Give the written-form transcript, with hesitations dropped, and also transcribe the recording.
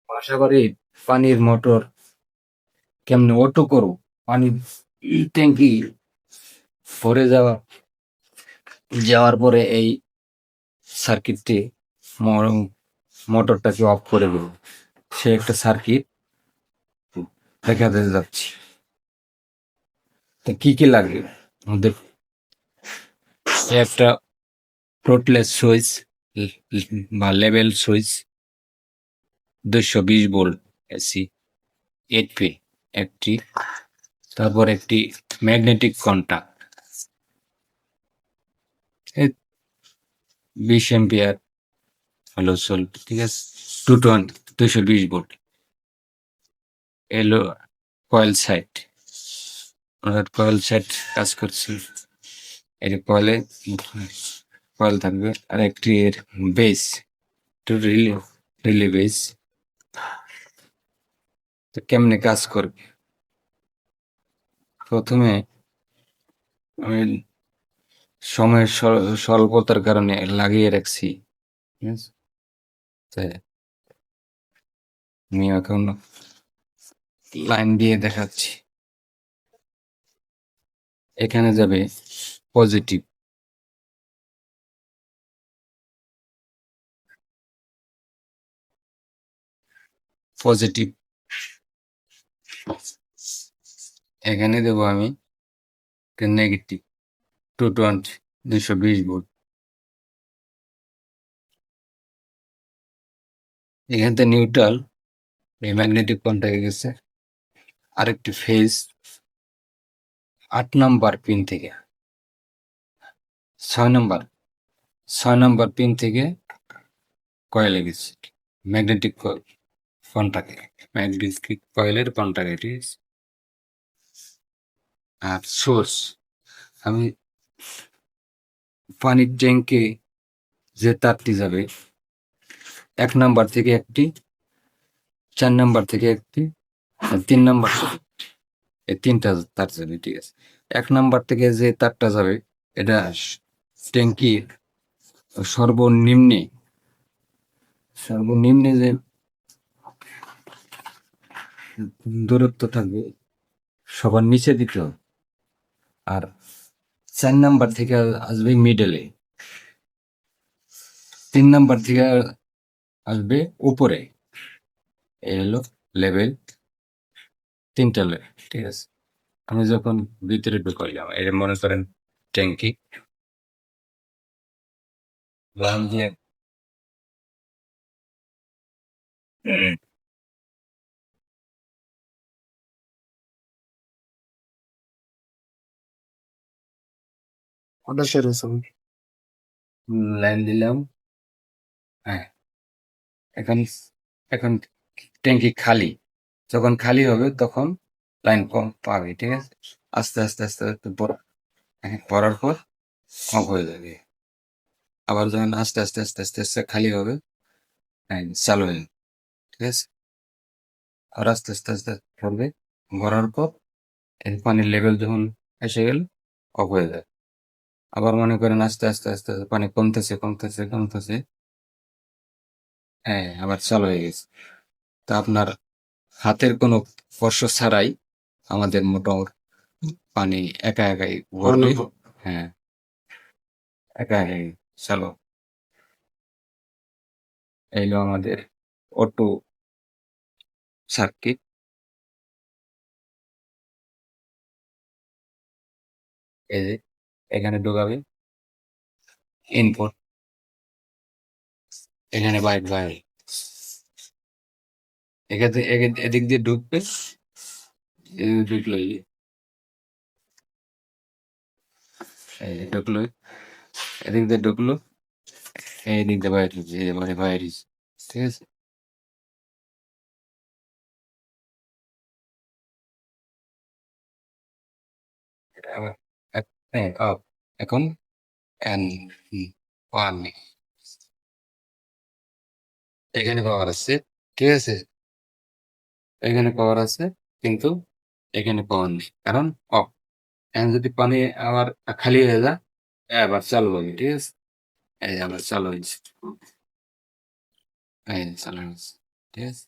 আশা করি পানির মোটর কেমনে অটো করো পানির ট্যাঙ্কি ভরে যাওয়ার পরে এই সার্কিটটি মোটরটাকে অফ করে দেবো। সে একটা সার্কিট দেখাতে যাচ্ছি। তা কি কি লাগে আমাদের? একটা থ্রোটলেস সুইচ বা level switch, 220 volt AC 8 pin একটি, তারপর একটি ম্যাগনেটিক কন্টাক্ট 20 এম্পিয়ার হলো চলবে, ঠিক আছে। 220 ভোল্ট এলো কয়েল সাইট, কয়েল সাইট কাজ করছে। এর কয়েল থাকবে, আর একটি এর বেস, রিলে রিলে বেস। তো কেমনে কাজ করবে? প্রথমে আমি সময়ের স্বল্পতার কারণে লাগিয়ে রাখছি, ঠিক আছে। তাই আমি এখন লাইন দিয়ে দেখাচ্ছি। এখানে যাবে পজিটিভ, পজিটিভ। এখানে দেবো আমি নেগেটিভ, 220 এখানে নিউট্রাল, এই ম্যাগনেটিক কন্টাক্টে গেছে। আরেকটি ফেজ 8 নম্বর পিন থেকে, 6 নম্বর 6 নম্বর পিন থেকে কয়েলে গেছে, ম্যাগনেটিক কন্টাক্টে, ম্যাগনেটিক কয়েলের কন্টাক্টে, ঠিক আছে। আর সোর্স, আমি পানির ট্যাঙ্কে যে তারটি যাবে, 1 নম্বর থেকে একটি, 4 নম্বর থেকে একটি, আর 3 নম্বর থেকে, এই 3টা তার যাবে, ঠিক আছে। 1 নম্বর থেকে যে তারটা যাবে, এটা ট্যাঙ্কির সর্বনিম্নে সর্বনিম্নে যে দূরত্ব থাকবে সবার নিচে দিতে হবে। আর 4 নম্বর থেকে আসবে মিডলে, 3 নম্বর থেকে আসবে উপরে। এই হলো লেভেল, 3টা লেভেল, ঠিক আছে। আমি যখন ভিতরে ঢুকাইলাম, এটা মনে করেন ট্যাঙ্কি, লাইন দিয়ে লাইন দিলাম। হ্যাঁ, এখন এখন ট্যাঙ্কি খালি। যখন খালি হবে তখন লাইন কম পাবে, ঠিক আছে। আস্তে আস্তে আস্তে আস্তে ভরার পর অফ হয়ে যাবে। আবার যখন আস্তে আস্তে আস্তে আস্তে আস্তে খালি হবে, হ্যাঁ, চালু হয়ে যাবে, ঠিক আছে। আর আস্তে আস্তে আস্তে ভরবে, ভরার পর এই পানির লেভেল যখন এসে গেল, অফ হয়ে যায়। আবার মনে করেন আস্তে আস্তে আস্তে আস্তে পানি কমতেছে কমতেছে কমতেছে, হ্যাঁ, আবার চালু হয়ে গেছে। তা আপনার হাতের কোনো স্পর্শ ছাড়াই আমাদের মোটর পানি একা একাই ভরবে। হ্যাঁ, একা একাই চালু। এইলো আমাদের অটো সার্কিট। এই যে এখানে ঢোকাবে ইনপুট, এখানে বাইর বাইরে, এখানে এদিক দিয়ে ঢুকবে, ঢুকলো, এই যে ঢুকলো, এদিক দিয়ে ঢুকলো, এই দিক দিয়ে বাইরে ঢুকছে, এই যে মানে বাইরে, ঠিক আছে। আবার হ্যাঁ, এখন এন ওয়ান, এখানে পাওয়ার আছে, ঠিক আছে। এখানে পাওয়ার আছে, কিন্তু এখানে পাওয়ার নেই, কারণ অফ। এখন যদি পানি আবার খালি হয়ে যায়, আবার চালু হবে, ঠিক আছে। এই যে আবার চালু হয়েছে, এই যে চালু হয়েছে, ঠিক আছে।